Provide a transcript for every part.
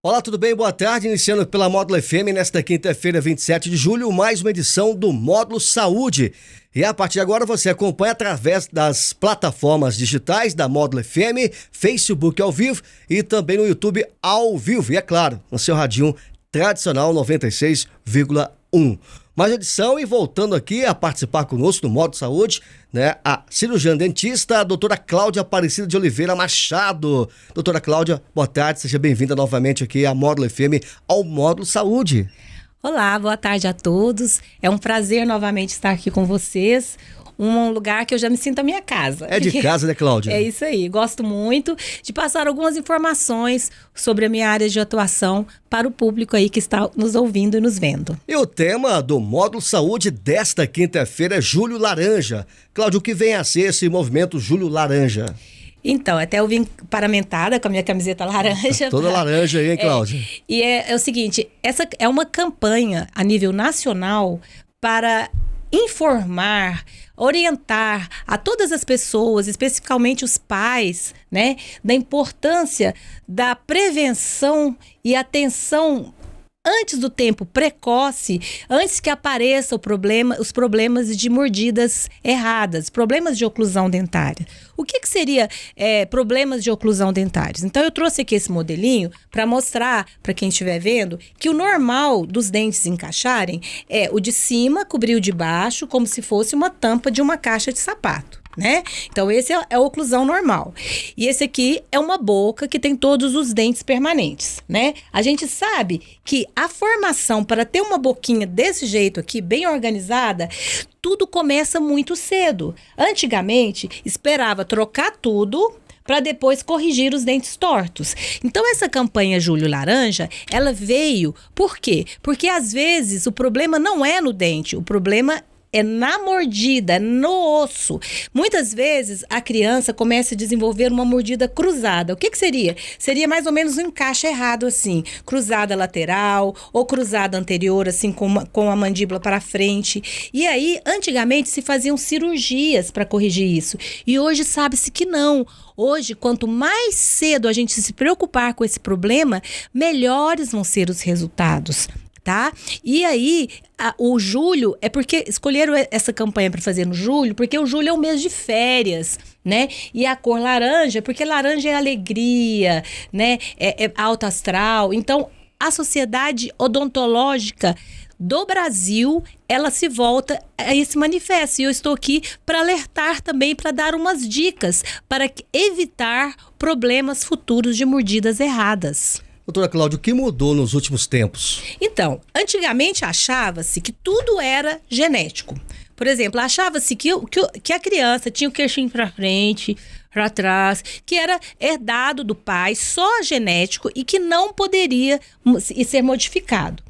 Olá, tudo bem? Boa tarde. Iniciando pela Módulo FM nesta quinta-feira, 27 de julho, mais uma edição do Módulo Saúde. E a partir de agora você acompanha através das plataformas digitais da Módulo FM, Facebook ao vivo e também no YouTube ao vivo. E é claro, no seu radinho tradicional 96,1. Mais edição e voltando aqui a participar conosco do Módulo Saúde, né, a cirurgiã dentista, a doutora Cláudia Aparecida de Oliveira Machado. Doutora Cláudia, boa tarde, seja bem-vinda novamente aqui à Módulo FM, ao Módulo Saúde. Olá, boa tarde a todos. É um prazer novamente estar aqui com vocês. Um lugar que eu já me sinto a minha casa. É de casa, né, Cláudia? É isso aí. Gosto muito de passar algumas informações sobre a minha área de atuação para o público aí que está nos ouvindo e nos vendo. E o tema do Módulo Saúde desta quinta-feira é Julho Laranja. Cláudia, o que vem a ser esse movimento Julho Laranja? Então, até eu vim paramentada com a minha camiseta laranja. Toda laranja aí, hein, Cláudia? É o seguinte, essa é uma campanha a nível nacional para informar, orientar a todas as pessoas, especificamente os pais, né, da importância da prevenção e atenção antes do tempo precoce, antes que apareça os problemas de mordidas erradas, problemas de oclusão dentária. O que seria problemas de oclusão dentária? Então, eu trouxe aqui esse modelinho para mostrar, para quem estiver vendo, que o normal dos dentes encaixarem é o de cima cobrir o de baixo, como se fosse uma tampa de uma caixa de sapato. Né? Então, esse é a oclusão normal. E esse aqui é uma boca que tem todos os dentes permanentes, né? A gente sabe que a formação para ter uma boquinha desse jeito aqui, bem organizada, tudo começa muito cedo. Antigamente, esperava trocar tudo para depois corrigir os dentes tortos. Então, essa campanha Julho Laranja, ela veio, por quê? Porque, às vezes, o problema não é no dente, o problema é na mordida, é no osso. Muitas vezes a criança começa a desenvolver uma mordida cruzada. O que seria? Seria mais ou menos um encaixe errado assim, cruzada lateral ou cruzada anterior, assim com a mandíbula para frente. E aí, antigamente se faziam cirurgias para corrigir isso. E hoje sabe-se que não. Hoje, quanto mais cedo a gente se preocupar com esse problema, melhores vão ser os resultados. Tá? E aí, o julho, é porque escolheram essa campanha para fazer no julho, porque o julho é o mês de férias, né? E a cor laranja, porque laranja é alegria, né? É alto astral. Então, a Sociedade Odontológica do Brasil, ela se volta a esse manifesto. E eu estou aqui para alertar também, para dar umas dicas para evitar problemas futuros de mordidas erradas. Doutora Cláudia, o que mudou nos últimos tempos? Então, antigamente achava-se que tudo era genético. Por exemplo, achava-se que a criança tinha o queixinho para frente, para trás, que era herdado do pai, só genético e que não poderia ser modificado.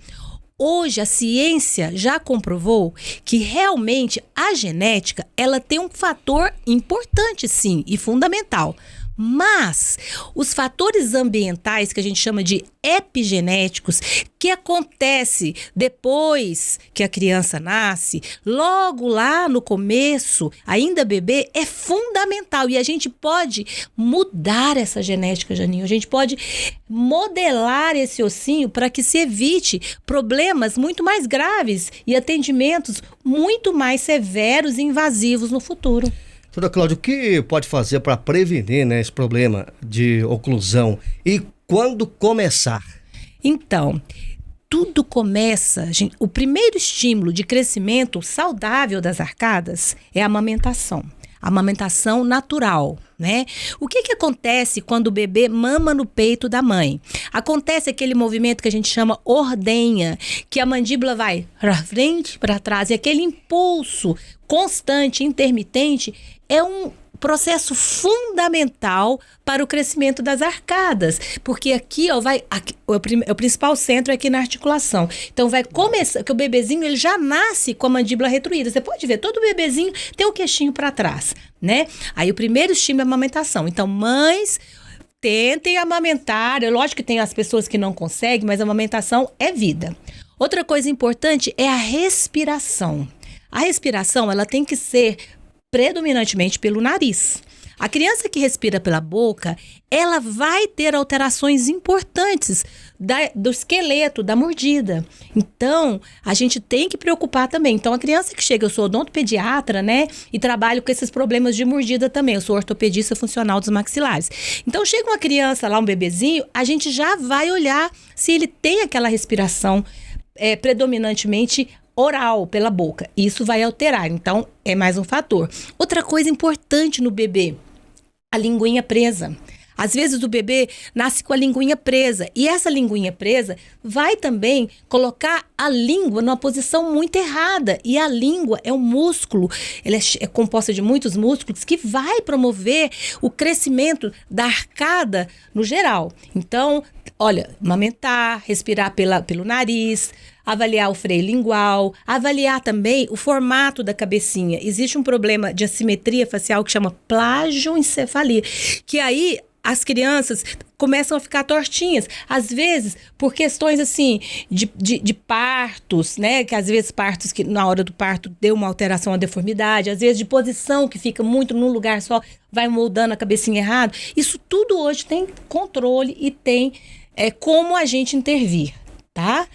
Hoje, a ciência já comprovou que realmente a genética, ela tem um fator importante, sim, e fundamental. Mas os fatores ambientais, que a gente chama de epigenéticos, que acontece depois que a criança nasce, logo lá no começo, ainda bebê, é fundamental. E a gente pode mudar essa genética, Janinho. A gente pode modelar esse ossinho para que se evite problemas muito mais graves e atendimentos muito mais severos e invasivos no futuro. Doutora Cláudia, o que pode fazer para prevenir, né, esse problema de oclusão e quando começar? Então, tudo começa, gente, o primeiro estímulo de crescimento saudável das arcadas é a amamentação. A amamentação natural, né? O que acontece quando o bebê mama no peito da mãe? Acontece aquele movimento que a gente chama ordenha, que a mandíbula vai para frente, para trás, e aquele impulso constante, intermitente, é um processo fundamental para o crescimento das arcadas, porque aqui, ó, o principal centro é aqui na articulação. Então vai começar, que o bebezinho ele já nasce com a mandíbula retruída. Você pode ver, todo bebezinho tem o queixinho para trás, né? Aí o primeiro estímulo é a amamentação. Então, mães, tentem amamentar. É lógico que tem as pessoas que não conseguem, mas a amamentação é vida. Outra coisa importante é a respiração. A respiração, ela tem que ser predominantemente pelo nariz. A criança que respira pela boca, ela vai ter alterações importantes do esqueleto, da mordida. Então, a gente tem que preocupar também. Então, a criança que chega, eu sou odontopediatra, né? E trabalho com esses problemas de mordida também. Eu sou ortopedista funcional dos maxilares. Então, chega uma criança lá, um bebezinho, a gente já vai olhar se ele tem aquela respiração predominantemente oral, pela boca. Isso vai alterar. Então, é mais um fator. Outra coisa importante no bebê, a linguinha presa. Às vezes o bebê nasce com a linguinha presa e essa linguinha presa vai também colocar a língua numa posição muito errada. E a língua é um músculo, ela é composta de muitos músculos que vai promover o crescimento da arcada no geral. Então, olha, amamentar, respirar pelo nariz, avaliar o freio lingual, avaliar também o formato da cabecinha. Existe um problema de assimetria facial que chama plagioencefalia, que aí as crianças começam a ficar tortinhas, às vezes por questões assim de partos, né? Que às vezes partos que na hora do parto deu uma alteração, uma deformidade, às vezes de posição que fica muito num lugar só, vai moldando a cabecinha errado. Isso tudo hoje tem controle e tem como a gente intervir, tá?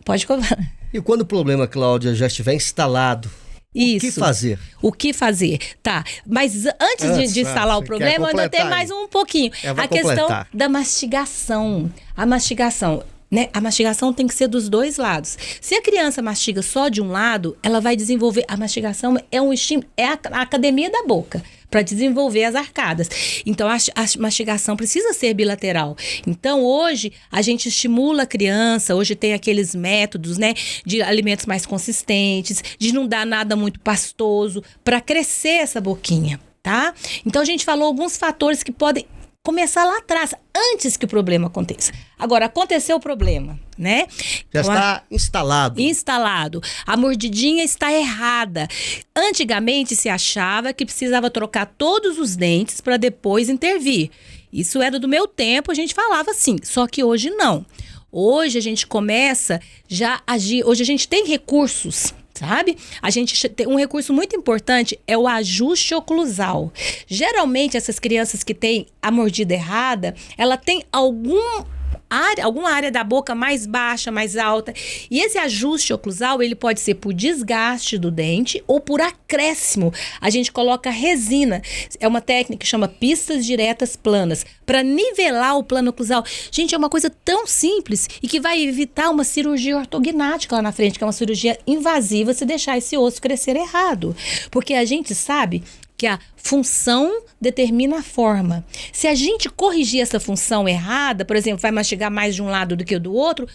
Pode cobrar. E quando o problema, Cláudia, já estiver instalado, isso. O que fazer? O que fazer? Tá, mas antes de instalar o problema, ainda tem mais um pouquinho. A questão da mastigação. A mastigação, né? A mastigação tem que ser dos dois lados. Se a criança mastiga só de um lado, ela vai desenvolver... A mastigação é um estímulo, é a academia da boca, para desenvolver as arcadas. Então, a mastigação precisa ser bilateral. Então, hoje, a gente estimula a criança, hoje tem aqueles métodos, né, de alimentos mais consistentes, de não dar nada muito pastoso, para crescer essa boquinha, tá? Então, a gente falou alguns fatores que podem começar lá atrás, antes que o problema aconteça. Agora, aconteceu o problema, né? Já está instalado. Instalado. A mordidinha está errada. Antigamente se achava que precisava trocar todos os dentes para depois intervir. Isso era do meu tempo, a gente falava assim. Só que hoje não. Hoje a gente começa já a agir. Hoje a gente tem recursos, sabe? A gente tem um recurso muito importante, é o ajuste oclusal. Geralmente, essas crianças que têm a mordida errada, ela tem alguma área da boca mais baixa, mais alta. E esse ajuste oclusal, ele pode ser por desgaste do dente ou por acréscimo. A gente coloca resina. É uma técnica que chama pistas diretas planas, para nivelar o plano oclusal. Gente, é uma coisa tão simples e que vai evitar uma cirurgia ortognática lá na frente, que é uma cirurgia invasiva se deixar esse osso crescer errado. Porque a gente sabe que a função determina a forma. Se a gente corrigir essa função errada, por exemplo, vai mastigar mais de um lado do que do outro,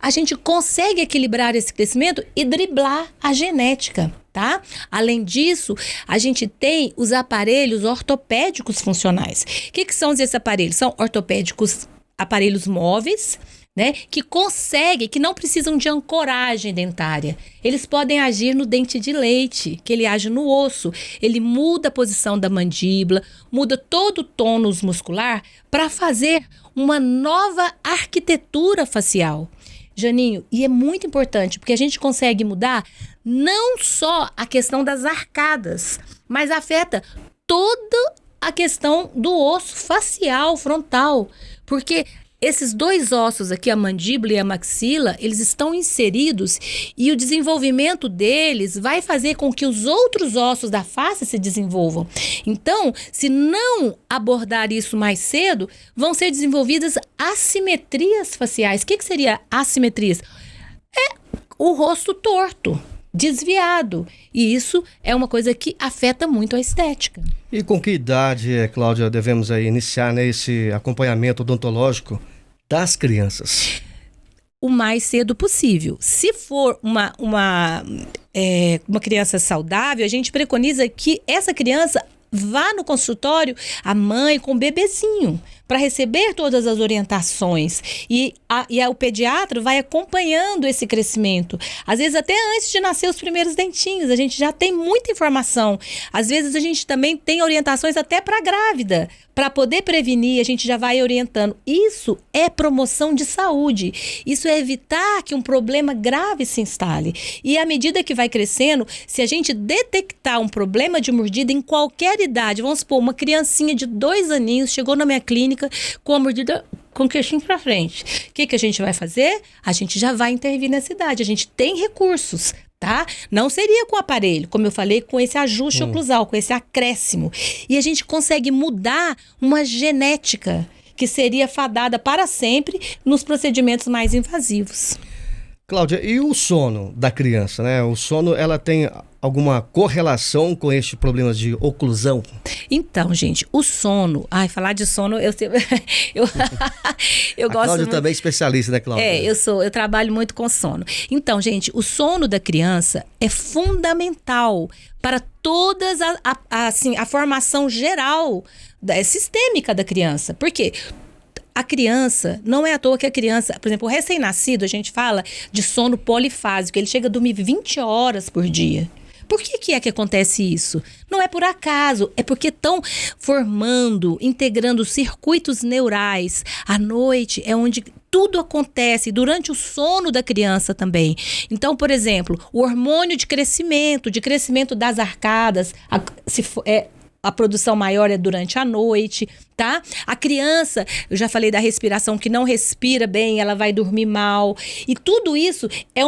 a gente consegue equilibrar esse crescimento e driblar a genética, tá? Além disso, a gente tem os aparelhos ortopédicos funcionais. O que são esses aparelhos? São ortopédicos, aparelhos móveis, né, que não precisam de ancoragem dentária. Eles podem agir no dente de leite, que ele age no osso. Ele muda a posição da mandíbula, muda todo o tônus muscular para fazer uma nova arquitetura facial. Janinho, e é muito importante, porque a gente consegue mudar não só a questão das arcadas, mas afeta toda a questão do osso facial, frontal, porque esses dois ossos aqui, a mandíbula e a maxila, eles estão inseridos e o desenvolvimento deles vai fazer com que os outros ossos da face se desenvolvam. Então, se não abordar isso mais cedo, vão ser desenvolvidas assimetrias faciais. O que seria assimetrias? É o rosto torto, desviado. E isso é uma coisa que afeta muito a estética. E com que idade, Cláudia, devemos aí iniciar esse acompanhamento odontológico das crianças? O mais cedo possível. Se for uma criança saudável, a gente preconiza que essa criança vá no consultório, a mãe com o bebezinho, para receber todas as orientações. E o pediatra vai acompanhando esse crescimento. Às vezes até antes de nascer os primeiros dentinhos, a gente já tem muita informação. Às vezes a gente também tem orientações até para a grávida. Para poder prevenir, a gente já vai orientando. Isso é promoção de saúde. Isso é evitar que um problema grave se instale. E à medida que vai crescendo, se a gente detectar um problema de mordida em qualquer idade, vamos supor, uma criancinha de 2 aninhos chegou na minha clínica com a mordida com o queixinho para frente. O que a gente vai fazer? A gente já vai intervir nessa idade. A gente tem recursos. Tá? Não seria com o aparelho, como eu falei, com esse ajuste oclusal, com esse acréscimo. E a gente consegue mudar uma genética que seria fadada para sempre nos procedimentos mais invasivos. Cláudia, e o sono da criança, né? O sono, ela tem alguma correlação com estes problemas de oclusão? Então, gente, o sono... Ai, falar de sono, eu A gosto Cláudia muito. também é especialista, né, Cláudia? Eu trabalho muito com sono. Então, gente, o sono da criança é fundamental para todas a formação geral, sistêmica da criança. Por quê? A criança, não é à toa que a criança, por exemplo, o recém-nascido, a gente fala de sono polifásico, ele chega a dormir 20 horas por dia. Por que é que acontece isso? Não é por acaso, é porque estão formando, integrando circuitos neurais. À noite é onde tudo acontece, durante o sono da criança também. Então, por exemplo, o hormônio de crescimento das arcadas, a produção maior é durante a noite, tá? A criança, eu já falei da respiração, que não respira bem, ela vai dormir mal. E tudo isso é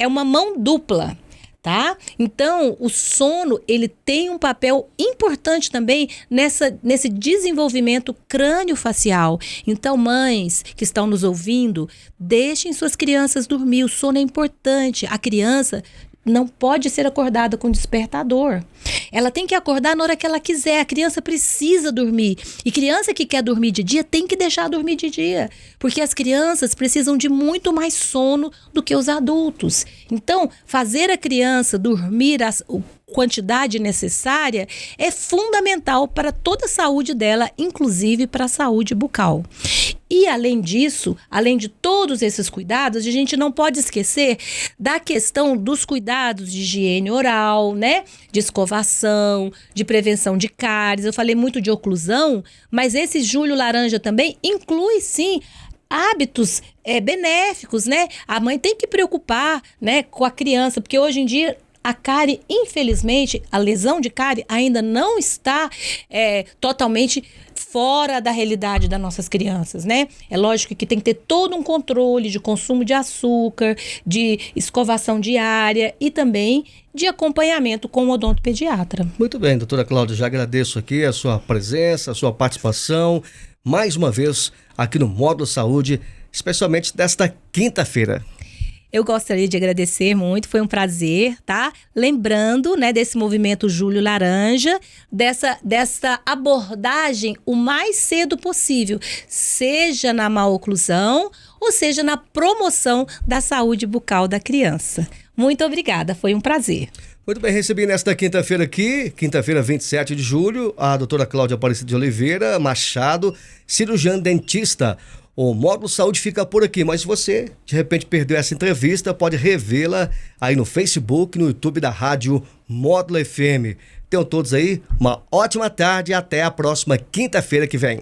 uma mão dupla, tá? Então, o sono, ele tem um papel importante também nesse desenvolvimento crânio-facial. Então, mães que estão nos ouvindo, deixem suas crianças dormir. O sono é importante. A criança não pode ser acordada com despertador. Ela tem que acordar na hora que ela quiser. A criança precisa dormir. E criança que quer dormir de dia tem que deixar dormir de dia. Porque as crianças precisam de muito mais sono do que os adultos. Então, fazer a criança dormir a quantidade necessária é fundamental para toda a saúde dela, inclusive para a saúde bucal. E além disso, além de todos esses cuidados, a gente não pode esquecer da questão dos cuidados de higiene oral, né? De escovação, de prevenção de cáries. Eu falei muito de oclusão, mas esse Julho Laranja também inclui, sim, hábitos benéficos, né? A mãe tem que preocupar, né, com a criança, porque hoje em dia a cárie, infelizmente, a lesão de cárie ainda não está totalmente fora da realidade das nossas crianças, né? É lógico que tem que ter todo um controle de consumo de açúcar, de escovação diária e também de acompanhamento com o odontopediatra. Muito bem, doutora Cláudia, já agradeço aqui a sua presença, a sua participação, mais uma vez aqui no Módulo Saúde, especialmente desta quinta-feira. Eu gostaria de agradecer muito, foi um prazer, tá? Lembrando, né, desse movimento Julho Laranja, dessa abordagem o mais cedo possível, seja na maloclusão ou seja na promoção da saúde bucal da criança. Muito obrigada, foi um prazer. Muito bem, recebi nesta quinta-feira aqui, quinta-feira 27 de julho, a doutora Cláudia Aparecida de Oliveira Machado, cirurgiã dentista. O Módulo Saúde fica por aqui, mas se você de repente perdeu essa entrevista, pode revê-la aí no Facebook, no YouTube da Rádio Módulo FM. Tenham todos aí uma ótima tarde e até a próxima quinta-feira que vem.